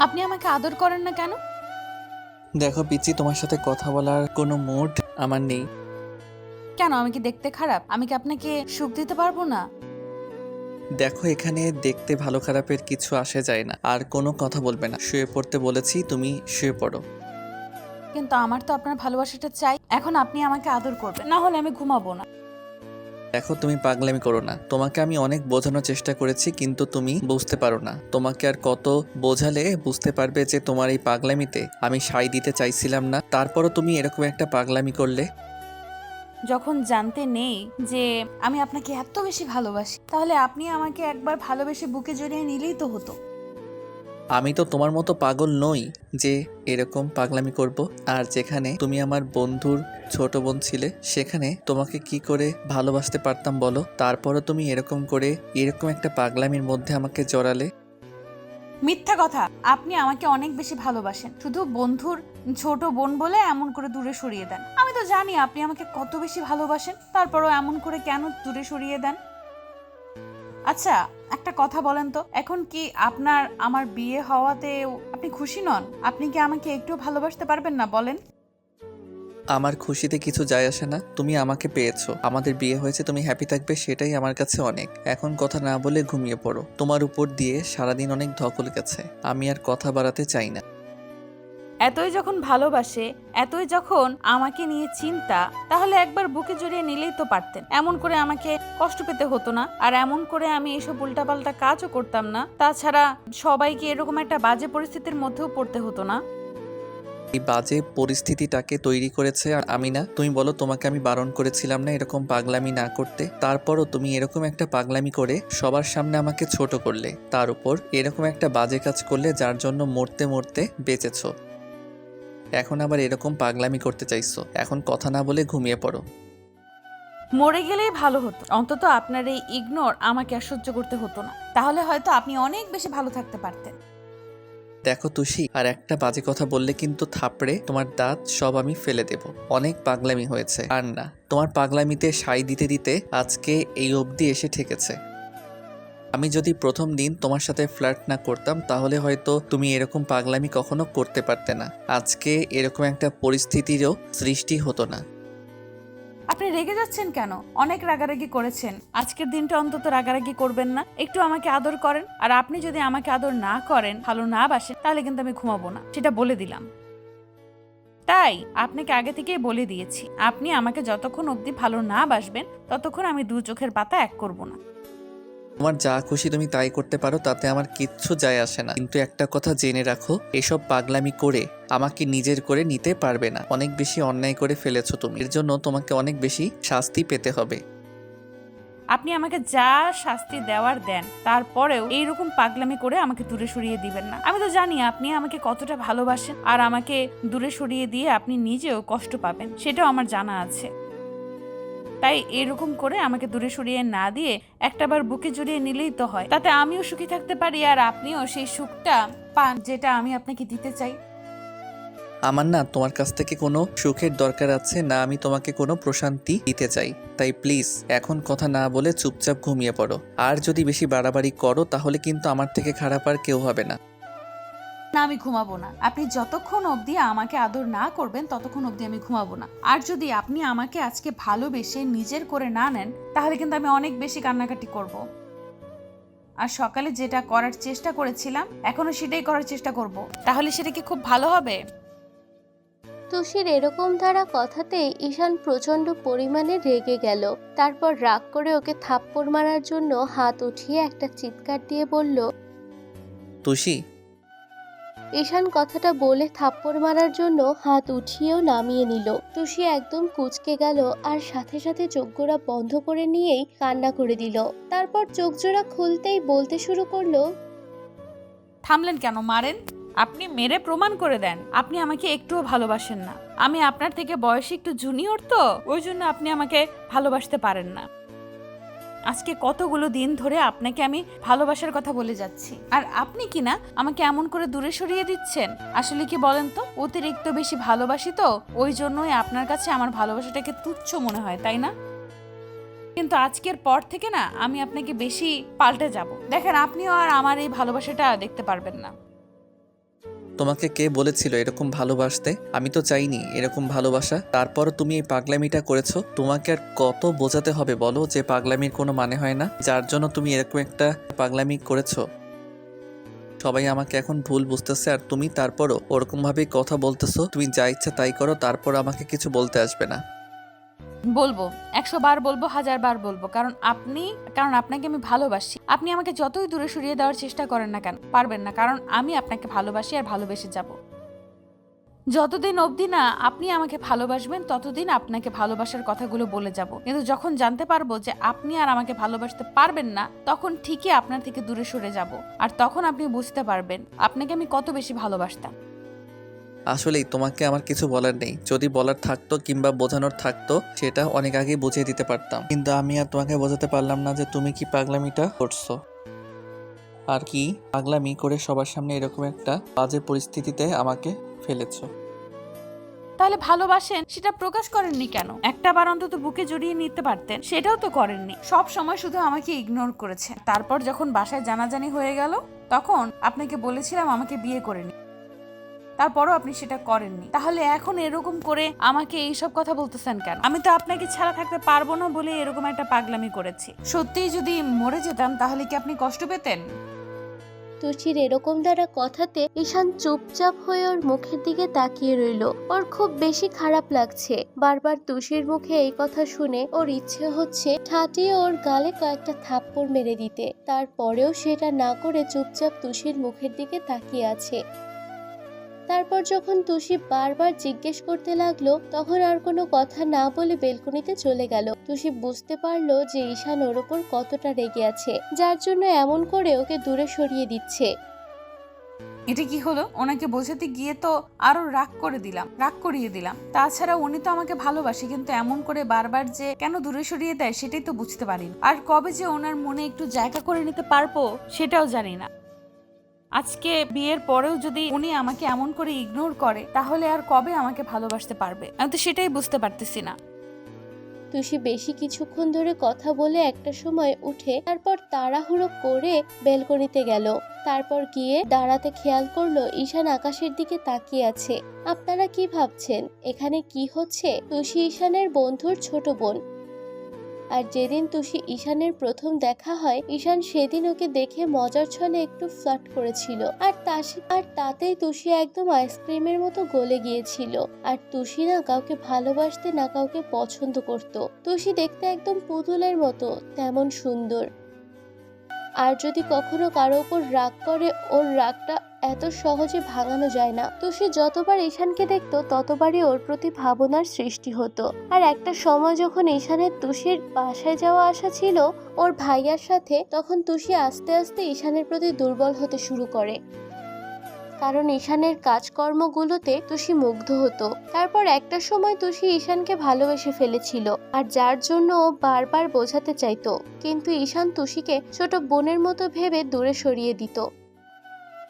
আপনি আমাকে আদর করেন না কেন? দেখো পিচ্চি, তোমার সাথে কথা বলার কোনো মুড আমার নেই। কেন, আমি কি দেখতে খারাপ? আমি কি আপনাকে সুখ দিতে পারবো না? দেখো, এখানে দেখতে ভালো খারাপের কিছু আসে যায় না। আর কোনো কথা বলবে না, শুয়ে পড়তে বলেছি, তুমি শুয়ে পড়ো। কিন্তু আমার তো আপনার ভালোবাসাটা চাই। এখন আপনি আমাকে আদর করবেন, না হলে আমি ঘুমাবো না। দেখো, তুমি পাগলামি করো না। তোমাকে আমি অনেক বোঝানোর চেষ্টা করেছি, কিন্তু তুমি বুঝতে পারো না। তোমাকে আর কত বোঝালে বুঝতে পারবে যে তোমার এই পাগলামিতে আমি সাই দিতে চাইছিলাম না, তারপরও তুমি এরকম একটা পাগলামি করলে। যখন জানতে নেই যে আমি আপনাকে এত বেশি ভালোবাসি, তাহলে আপনি আমাকে একবার ভালোবেসে বুকে জড়িয়ে নিলেই তো হতো। আমি তো তোমার মতো পাগল নই যে এরকম পাগলামি করব। আর যেখানে তুমি আমার বন্ধুর ছোট বোন ছিলে, সেখানে তোমাকে কি করে ভালোবাসতে পারতাম বলো? তারপরও তুমি এরকম একটা পাগলামির মধ্যে আমাকে জড়ালে। মিথ্যা কথা। আপনি আমাকে অনেক বেশি ভালোবাসেন, শুধু বন্ধুর ছোট বোন বলে এমন করে দূরে সরিয়ে দেন। আমি তো জানি আপনি আমাকে কত বেশি ভালোবাসেন, তারপরও এমন করে কেন দূরে সরিয়ে দেন? আচ্ছা, একটা কথা বলেন তো, এখন কি আপনার আমার বিয়ে হওয়াতে আপনি খুশি নন? আপনি কি আমাকে একটু ভালোবাসতে পারবেন না, বলেন? আমার খুশিতে কিছু যায় আসে না। তুমি আমাকে পেয়েছো, আমাদের বিয়ে হয়েছে, তুমি হ্যাপি থাকবে, সেটাই আমার কাছে অনেক। এখন কথা না বলে ঘুমিয়ে পড়ো। তোমার উপর দিয়ে সারাদিন অনেক ধকল গেছে, আমি আর কথা বাড়াতে চাই না। এতই যখন ভালোবাসে, এতই যখন আমাকে নিয়ে চিন্তা, তাহলে একবার বুকে জড়িয়ে নিলেই তো পারতেন। এমন করে আমাকে কষ্ট পেতে হতো না, আর এমন করে আমি এসব উল্টাপাল্টা কাজও করতাম না। তাছাড়া সবাইকে এরকম একটা বাজে পরিস্থিতির মধ্যেও পড়তে হতো না। এই বাজে পরিস্থিতিটাকে তৈরি করেছে আর আমি না। তুমি বলো, তোমাকে আমি বারণ করেছিলাম না এরকম পাগলামি না করতে? তারপরও তুমি এরকম একটা পাগলামি করে সবার সামনে আমাকে ছোট করলে, তার উপর এরকম একটা বাজে কাজ করলে যার জন্য মরতে মরতে বেঁচেছো। এখন আবার এরকম পাগলামি করতে চাইছো। এখন কথা না বলে ঘুমিয়ে পড়ো। মরে গেলেই ভালো হতো, অন্তত আপনার এই ইগনোর আমাকে আর সহ্য করতে হতো না। তাহলে হয়তো আপনি অনেক বেশি ভালো থাকতে পারতেন। দেখো তুষি, আর একটা বাজে কথা বললে কিন্তু থাপড়ে তোমার দাঁত সব আমি ফেলে দেব। অনেক পাগলামি হয়েছে, আর না। তোমার পাগলামিতে সাই দিতে দিতে আজকে এই অবধি এসে ঠেকেছে। আমি যদি প্রথম দিন তোমার সাথে ফ্লার্ট না করতাম, তাহলে হয়তো তুমি এরকম পাগলামি কখনো করতে পারতে না। আজকে এরকম একটা পরিস্থিতিরও সৃষ্টি হতো না। আপনি রেগে যাচ্ছেন কেন? অনেক রাগারাগি করেছেন, আজকের দিনটা অন্তত রাগারাগি করবেন না। একটু আমাকে আদর করেন। আর আপনি যদি আমাকে আদর না করেন, ভালো না বাসেন, তাহলে কিন্তু আমি ঘুমাবো না, সেটা বলে দিলাম। তাই আপনাকে আগে থেকেই বলে দিয়েছি, আপনি আমাকে যতক্ষণ অবধি ভালো না বাসবেন, ততক্ষণ আমি দু চোখের পাতা এক করব না। তোমার যা খুশি তুমি তাই করতে পারো, তাতে আমার কিচ্ছু যায় আসে না। কিন্তু একটা কথা জেনে রাখো, এসব পাগলামি করে আমাকে নিজের করে নিতে পারবে না। অনেক বেশি অন্যায় করে ফেলেছো তুমি, এর জন্য তোমাকে অনেক বেশি শাস্তি পেতে হবে। আপনি আমাকে যা শাস্তি দেওয়ার দেন, তারপরেও এইরকম পাগলামি করে আমাকে দূরে সরিয়ে দিবেন না। আমি তো জানি আপনি আমাকে কতটা ভালোবাসেন, আর আমাকে দূরে সরিয়ে দিয়ে আপনি নিজেও কষ্ট পাবেন, সেটাও আমার জানা আছে। তাই এরকম করে আমাকে দূরে সরিয়ে না দিয়ে একটাবার বুকে জড়িয়ে নিলেই তো হয়। তাতে আমিও সুখী থাকতে পারি, আর আপনিও সেই সুখটা পান যেটা আমি আপনাকে দিতে চাই। আমার না তোমার কাছ থেকে কোনো সুখের দরকার আছে না, আমি তোমাকে কোনো প্রশান্তি দিতে চাই। তাই প্লিজ এখন কথা না বলে চুপচাপ ঘুমিয়ে পড়ো। আর যদি বেশি বাড়াবাড়ি করো, তাহলে কিন্তু আমার থেকে খারাপ আর কেউ হবে না। না, আমি ঘুমাবো না। আপনি যতক্ষণ অবধি আমাকে আদর না করবেন, ততক্ষণ অবধি আমি ঘুমাবো না। আর যদি আপনি আমাকে আজকে ভালোবেসে নিজের করে না নেন, তাহলে কিন্তু আমি অনেক বেশি কান্নাকাটি করব। আর সকালে যেটা করার চেষ্টা করেছিলাম, এখনো সেটাই করার চেষ্টা করব। তাহলে সেটা কি খুব ভালো হবে? তুষির এরকম ধারা কথাতে ঈশান প্রচন্ড পরিমাণে রেগে গেল। তারপর রাগ করে ওকে থাপ্পড় মারার জন্য হাত উঠিয়ে একটা চিৎকার দিয়ে বলল। তুষি, ঈশান কথাটা বলে থাপ্পড় মারার জন্য হাত উঠিয়েও নামিয়ে নিল। তুষি একদম কুঁচকে গেল আর সাথে সাথে চোখজোড়া বন্ধ করে নিয়েই কান্না করে দিল। তারপর চোখজোড়া খুলতেই বলতে শুরু করলো। থামলেন কেন? মারেন। আপনি মেরে প্রমাণ করে দেন আপনি আমাকে একটুও ভালোবাসেন না। আমি আপনার থেকে বয়সে একটু জুনিয়র, তো ওই জন্য আপনি আমাকে ভালোবাসতে পারেন না। আজকে কতগুলো দিন ধরে আপনাকে আমি ভালোবাসার কথা বলে যাচ্ছি, আর আপনি কি না আমাকে এমন করে দূরে সরিয়ে দিচ্ছেন। আসলে কি বলেন তো, অতিরিক্ত বেশি ভালোবাসি তো, ওই জন্যই আপনার কাছে আমার ভালোবাসাটাকে তুচ্ছ মনে হয়, তাই না? কিন্তু আজকের পর থেকে না আমি আপনাকে বেশি পাল্টে যাব। দেখেন, আপনিও আর আমার এই ভালোবাসাটা দেখতে পারবেন না। তোমাকে কে বলেছিল এরকম ভালোবাসতে? আমি তো চাইনি এরকম ভালোবাসা, তারপরও তুমি এই পাগলামিটা করেছো। তোমাকে আর কত বোঝাতে হবে বলো যে পাগলামির কোনো মানে হয় না, যার জন্য তুমি এরকম একটা পাগলামি করেছো। সবাই আমাকে এখন ভুল বুঝতেছে, আর তুমি তারপরও ওরকম ভাবেই কথা বলতেছো। তুমি যা ইচ্ছা তাই করো, তারপর আমাকে কিছু বলতে আসবে না। বলবো, 100 বার বলবো, 1000 বার বলবো, কারণ আপনাকে আমি ভালোবাসি। আপনি আমাকে যতই দূরে সরিয়ে দেওয়ার চেষ্টা করেন না কেন, পারবেন না, কারণ আমি আপনাকে ভালোবাসি আর ভালোবেসে যাব। যতদিন অবধি না আপনি আমাকে ভালোবাসবেন ততদিন আপনাকে ভালোবাসার কথাগুলো বলে যাব, কিন্তু যখন জানতে পারবো যে আপনি আর আমাকে ভালোবাসতে পারবেন না, তখন ঠিকই আপনার থেকে দূরে সরে যাব। আর তখন আপনি বুঝতে পারবেন আপনাকে আমি কত বেশি ভালোবাসতাম। আসলেই তোমাকে আমার কিছু বলার নেই। যদি বলার থাকতো কিংবা বোঝানোর থাকতো, সেটা অনেক আগেই বুঝিয়ে দিতে পারতাম, কিন্তু আমি আর তোমাকে বোঝাতে পারলাম না যে তুমি কি পাগলামিটা করছো। আর কি পাগলামি করে সবার সামনে এরকম একটা বাজে পরিস্থিতিতে আমাকে ফেলেছো। তাহলে ভালোবাসেন সেটা প্রকাশ করেননি কেন? একটা বার অন্তত বুকে জড়িয়ে নিতে পারতেন, সেটাও তো করেননি। সব সময় শুধু আমাকে ইগনোর করেছে। তারপর যখন বাসায় জানাজানি হয়ে গেল, তখন আপনাকে বলেছিলাম আমাকে বিয়ে করে নি, তারপরও আপনি সেটা করেননি। তাহলে এখন এরকম করে আমাকে এইসব কথা বলতেছেন কেন? আমি তো আপনাকে ছাড়া থাকতে পারবো না বলে এরকম একটা পাগলামি করেছি। সত্যিই যদি মরে যেতাম তাহলে কি আপনি কষ্ট পেতেন? তুষির এরকম দ্বারা কথাতে ঈশান চুপচাপ হয়ে ওর মুখের দিকে তাকিয়ে রইল। ওর খুব বেশি খারাপ লাগছে। বারবার তুষির মুখে এই কথা শুনে ওর ইচ্ছে হচ্ছে ঠাটিয়ে ওর গালে কয়েকটা থাপ্পড় মেরে দিতে। তারপরেও সেটা না করে চুপচাপ তুষির মুখের দিকে তাকিয়ে আছে। তারপর যখন তুষি বারবার জিজ্ঞেস করতে লাগলো, তখন আর কোনো কথা না বলে বেলকনিতে চলে গেল। তুষি বুঝতে পারলো যে ঈশান ওর ওপর কতটা রেগে আছে, যার জন্য এমন করে ওকে দূরে সরিয়ে দিচ্ছে। এটা কি হলো? ওনাকে বোঝাতে গিয়ে তো আরো রাগ করিয়ে দিলাম। তাছাড়া উনি তো আমাকে ভালোবাসে, কিন্তু এমন করে বারবার যে কেন দূরে সরিয়ে দেয় সেটাই তো বুঝতে পারি না। আর কবে যে ওনার মনে একটু জায়গা করে নিতে পারবো সেটাও জানি না। আজকে বিয়ের পরেও যদি উনি আমাকে এমন করে ইগনোর করে, তাহলে আর কবে আমাকে ভালোবাসতে পারবে? আমি তো সেটাই বুঝতে পারতেছি না। তুষি বেশি কিছুক্ষণ ধরে কথা বলে একটা সময় উঠে তারপর তাড়াহুড়ো করে বেলকনিতে গেল। তারপর গিয়ে দাঁড়াতে খেয়াল করলো ঈশান আকাশের দিকে তাকিয়ে আছে। আপনারা কি ভাবছেন এখানে কি হচ্ছে? তুষি ঈশানের বন্ধুর ছোট বোন। আর যেদিন তুষি ঈশানের প্রথম দেখা হয়, ঈশান সেদিন ওকে দেখে মজার ছলে একটু ফ্লার্ট করেছিল। আর তাতেই তুষি একদম আইসক্রিমের মতো গলে গিয়েছিল। আর তুষি না কাউকে ভালোবাসতে না কাউকে পছন্দ করত। তুষি দেখতে একদম পুতুলের মতো, তেমন সুন্দর। আর যদি কখনো কারো উপর রাগ করে, ওর রাগটা এত সহজে ভাঙানো যায় না। তুষি যতবার ঈশানকে দেখতো ততবারই ওর প্রতি ভাবনার সৃষ্টি হতো। আর একটা সময় যখন ঈশানের তুষির বাসায় যাওয়া আসা ছিল ওর ভাইয়ার সাথে, তখন তুষি আস্তে আস্তে ঈশানের প্রতি দুর্বল হতে শুরু করে, কারণ ঈশানের কাজকর্মগুলোতে তুষি মুগ্ধ হতো। তারপর একটা সময় তুষি ঈশানকে ভালোবেসে ফেলেছিল, আর যার জন্য ও বারবার বোঝাতে চাইতো, কিন্তু ঈশান তুষিকে ছোট বোনের মতো ভেবে দূরে সরিয়ে দিত।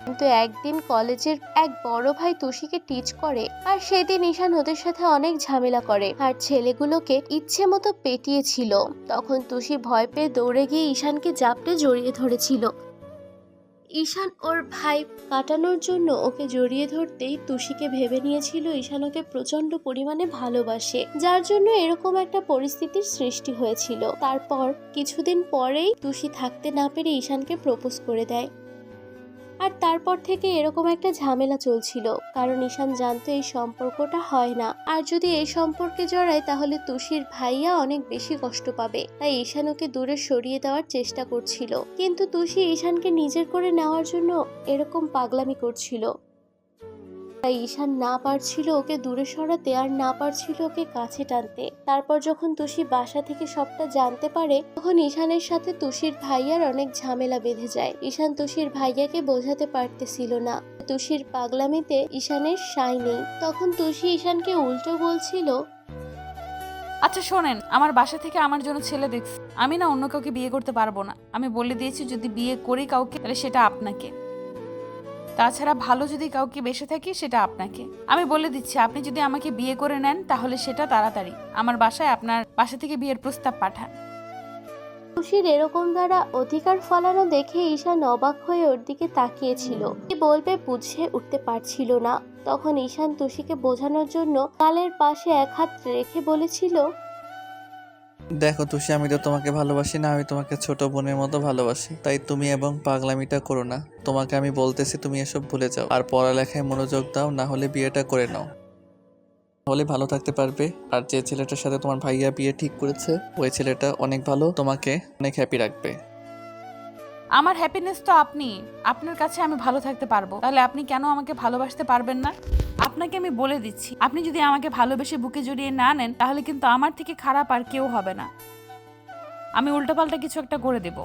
কিন্তু একদিন কলেজের এক বড় ভাই তুষিকে টিচ করে, আর সেদিন ঈশান ওদের সাথে অনেক ঝামেলা করে আর ছেলেগুলোকে ইচ্ছে মতো পেটিয়েছিল। তখন তুষি ভয় পেয়ে দৌড়ে গিয়ে ঈশানকে জাপটে জড়িয়ে ধরেছিল। ঈশান ওর ভাই কাটানোর জন্য ওকে জড়িয়ে ধরতেই তুষিকে ভেবে নিয়েছিল ঈশান ওকে প্রচন্ড পরিমাণে ভালোবাসে, যার জন্য এরকম একটা পরিস্থিতির সৃষ্টি হয়েছিল। তারপর কিছুদিন পরেই তুষি থাকতে না পেরে ঈশানকে প্রপোজ করে দেয়। আর তারপর থেকে এরকম একটা ঝামেলা চলছিল, কারণ ঈশান জানতো এই সম্পর্কটা হয় না, আর যদি এই সম্পর্কে জড়ায় তাহলে তুষির ভাইয়া অনেক বেশি কষ্ট পাবে। তাই ঈশান ওকে দূরে সরিয়ে দেওয়ার চেষ্টা করছিল, কিন্তু তুষি ঈশানকে নিজের করে নেওয়ার জন্য এরকম পাগলামি করছিল। তাই ঈশান না পারছিল ওকে দূরে সরাতে, আর না পারছিল ওকে কাছে টানতে। তারপর যখন তুষি বাসা থেকে সবটা জানতে পারে, তখন ঈশানের সাথে তুষির ভাইয়ার অনেক ঝামেলা বেঁধে যায়। ঈশান তুষির ভাইয়াকে বোঝাতে পারতেছিল না তুষির পাগলামিতে ঈশানের সাই নেই। তখন তুষি ঈশানকে উল্টো বলছিল, আচ্ছা শোনেন, আমার বাসা থেকে আমার জন্য ছেলে দেখছি। আমি না অন্য কাউকে বিয়ে করতে পারবো না। আমি বলে দিয়েছি যদি বিয়ে করি কাউকে, তাহলে সেটা আপনাকে। তাছাড়া ভালো যদি কাউকে বেসে থাকি সেটা আপনাকে। আমি বলে দিচ্ছি, আপনি যদি আমাকে বিয়ে করে নেন তাহলে সেটা তাড়াতাড়ি আমার বাসায় আপনার বাসা থেকে বিয়ের প্রস্তাব পাঠান। খুশির এরকম দ্বারা অধিকার ফলানো দেখে ঈশান অবাক হয়ে ওর দিকে তাকিয়েছিল। কি বলবে বুঝে উঠতে পারছিল না। তখন ঈশান তুষিকে বোঝানোর জন্য গালের পাশে এক হাত রেখে বলেছিল, দেখো তুষি, আমি তো তোমাকে ভালোবাসি না, আমি তোমাকে ছোট বোনের মতো ভালোবাসি। তাই তুমি এবং পাগলামিটা করো না। তোমাকে আমি বলতেছি তুমি এসব ভুলে যাও আর পড়ালেখায় মনোযোগ দাও, না হলে বিয়েটা করে নাও, হলে ভালো থাকতে পারবে। আর যে ছেলেটার সাথে তোমার ভাইয়া বিয়ে ঠিক করেছে ওই ছেলেটা অনেক ভালো, তোমাকে অনেক হ্যাপি রাখবে। আমার হ্যাপিনেস তো আপনি, আপনার কাছে আমি ভালো থাকতে পারবো, তাহলে আপনি কেন আমাকে ভালোবাসতে পারবেন না? আপনাকে আমি বলে দিচ্ছি, আপনি যদি আমাকে ভালোবেসে বুকে জড়িয়ে না নেন তাহলে কিন্তু আমার থেকে খারাপ আর কেউ হবে না। আমি উল্টোপাল্টা কিছু একটা করে দেব।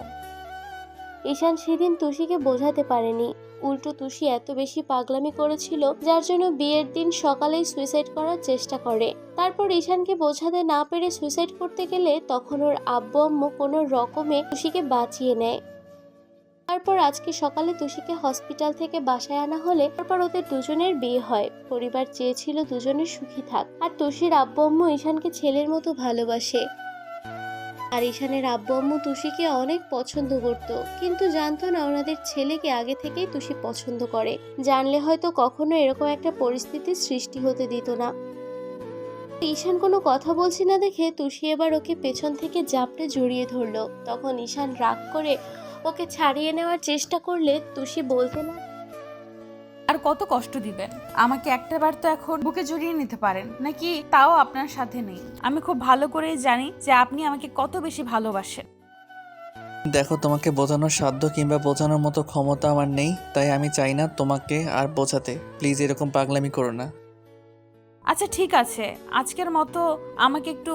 ঈশান সেদিন তুষিকে বোঝাতে পারেনি। উল্টো তুষি এত বেশি পাগলামি করেছিল যার জন্য বিয়ের দিন সকালেই সুইসাইড করার চেষ্টা করে। তারপর ঈশানকে বোঝাতে না পেরে সুইসাইড করতে গেলে তখন ওর আব্বু আম্মু কোনো রকমে তুষিকে বাঁচিয়ে নেয়। তারপর আজকে সকালে তুষিকে হসপিটাল থেকে বাসায় আনা হলে তারপর ওদের দুজনের বিয়ে হয়। পরিবার চেয়েছিল দুজনের সুখী থাক। আর তুষির আব্বু আম্মু ঈশানকে ছেলের মতো ভালোবাসে। আর ঈশানের আব্বু আম্মু তুষিকে অনেক পছন্দ করত, কিন্তু জানতো না ওনাদের ছেলেকে আগে থেকেই তুষি পছন্দ করে। জানলে হয়তো কখনো এরকম একটা পরিস্থিতির সৃষ্টি হতে দিত না। ঈশান কোনো কথা বলছি না দেখে তুষি এবার ওকে পেছন থেকে জাপটে জড়িয়ে ধরলো। তখন ঈশান রাগ করে ওকে ছাড়িয়ে নেওয়ার চেষ্টা করলে তুষি বলতে না, আর কত কষ্ট দিবেন আমাকে? একটাবার তো এখন বুকে জড়িয়ে নিতে পারেন নাকি? তাও আপনার সাথে নেই। আমি খুব ভালো করেই জানি যে আপনি আমাকে কত বেশি ভালোবাসেন। দেখো, তোমাকে বোঝানোর সাধ্য কিংবা বোঝানোর মতো ক্ষমতা আমার নেই, তাই আমি চাই না তোমাকে আর বোঝাতে। প্লিজ এরকম পাগলামি করো না। আচ্ছা ঠিক আছে, আজকের মতো আমাকে একটু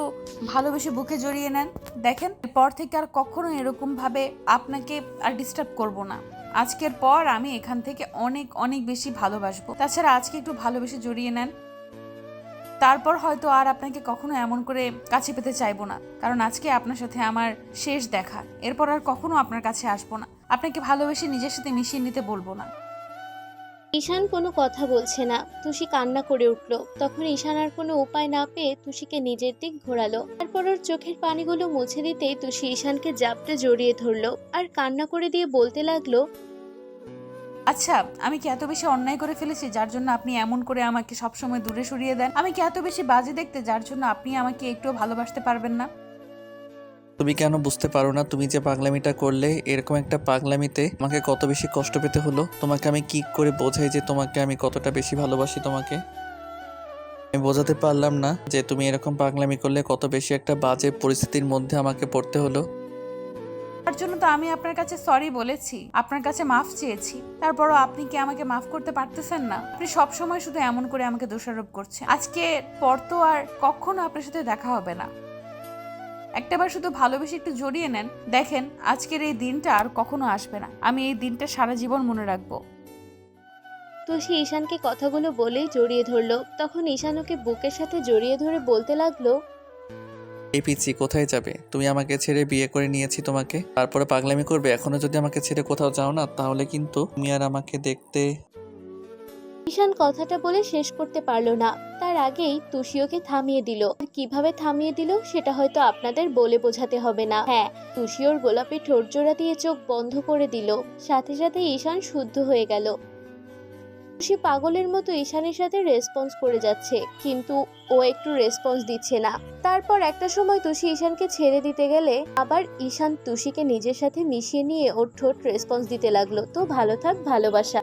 ভালোবেসে বুকে জড়িয়ে নেন। দেখেন, এরপর থেকে আর কখনো এরকম ভাবে আপনাকে আর ডিস্টার্ব করব না। আজকের পর আমি এখান থেকে অনেক অনেক বেশি ভালোবাসবো। তাছাড়া আজকে একটু ভালোবেসে জড়িয়ে নেন, তারপর হয়তো আর আপনাকে কখনো এমন করে কাছে পেতে চাইবো না, কারণ আজকে আপনার সাথে আমার শেষ দেখা। এরপর আর কখনো আপনার কাছে আসবো না, আপনাকে ভালোবেসে নিজের সাথে মিশিয়ে নিতে বলবো না। ঈশান কোনো কথা বলছে না। তুষি কান্না করে উঠল। তখন ঈশান আর কোনো উপায় না পেয়ে তুষিকে নিজের দিক ঘোরালো। তারপর ওর চোখের পানিগুলো মুছে দিতেই তুষি ঈশানকে জাপটে জড়িয়ে ধরলো আর কান্না করে দিয়ে বলতে লাগলো, আচ্ছা, আমি কি এত বেশি অন্যায় করে ফেলেছি যার জন্য আপনি এমন করে আমাকে সবসময় দূরে সরিয়ে দেন? আমি কি এত বেশি বাজে দেখতে যার জন্য আপনি আমাকে একটুও ভালোবাসতে পারবেন না? তুমি কেন বুঝতে পারো না তুমি যে পাগলামিটা করলে, এরকম একটা পাগলামিতে আমাকে কত বেশি কষ্ট পেতে হলো? তোমাকে আমি কি করে বোঝাই যে তোমাকে আমি কতটা বেশি ভালোবাসি? তোমাকে আমি বোঝাতে পারলাম না যে তুমি এরকম পাগলামি করলে কত বেশি একটা বাজে পরিস্থিতির মধ্যে আমাকে পড়তে হলো। তার জন্য তো আমি আপনার কাছে সরি বলেছি, আপনার কাছে মাফ চেয়েছি। তারপরও আপনি কি আমাকে মাফ করতে পারতেছেন না? আপনি সব সময় শুধু এমন করে আমাকে দোষারোপ করছেন। আজকে পর তো আর কখনো আপনার সাথে দেখা হবে না। একটাবার শুধু ভালোবেসে একটু জড়িয়ে নেন, দেখেন আজকের এই দিনটা আর কখনো আসবে না। আমি এই দিনটা সারা জীবন মনে রাখবো। তুষি ঈশানকে কথাগুলো বলেই জড়িয়ে ধরলো। তখন ঈশান ওকে বুকের সাথে জড়িয়ে ধরে বলতে লাগলো, এই পিচ্ছি, কোথায় যাবে? তুমি আমাকে ছেড়ে বিয়ে করে নিয়েছি তোমাকে, তারপরে পাগলামি করবে? এখনো যদি আমাকে ছেড়ে কোথাও যাও না তাহলে কিন্তু তুমি আর আমাকে দেখতে। ঈশান কথাটা বলে শেষ করতে পারলো না। তার আগেই তুষি ওকে থামিয়ে দিল। আর কিভাবে থামিয়ে দিল সেটা হয়তো আপনাদের বলে বোঝাতে হবে না। হ্যাঁ, তুষি ওর গোলাপি ঠোঁট জোড়া দিয়ে চোখ বন্ধ করে দিল। সাথে সাথে ঈশান শুদ্ধ হয়ে গেল। তুষি পাগলের মতো ঈশানের সাথে রেসপন্স করে যাচ্ছে, কিন্তু ও একটু রেসপন্স দিচ্ছে না। তারপর একটা সময় তুষি ঈশানকে ছেড়ে দিতে গেলে আবার ঈশান তুষিকে নিজের সাথে মিশিয়ে নিয়ে ওর ঠোঁট রেসপন্স দিতে লাগলো। তো ভালো থাক, ভালোবাসা।